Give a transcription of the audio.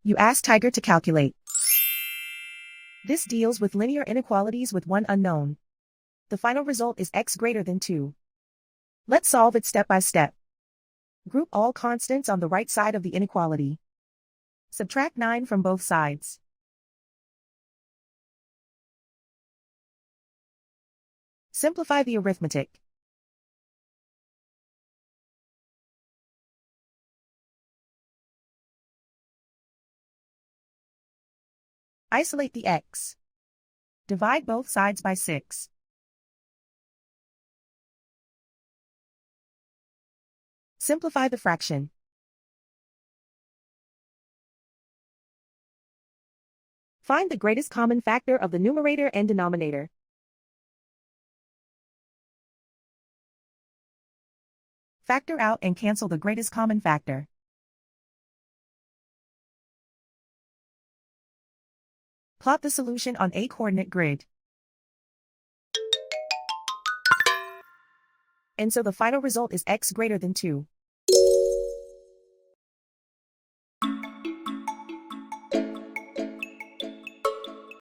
You ask Tiger to calculate. This deals with linear inequalities with one unknown. The final result is x greater than 2. Let's solve it step by step. Group all constants on the right side of the inequality. Subtract 9 from both sides. Simplify the arithmetic. Isolate the x. Divide both sides by 6. Simplify the fraction. Find the greatest common factor of the numerator and denominator. Factor out and cancel the greatest common factor. Plot the solution on a coordinate grid. And so the final result is x greater than 2.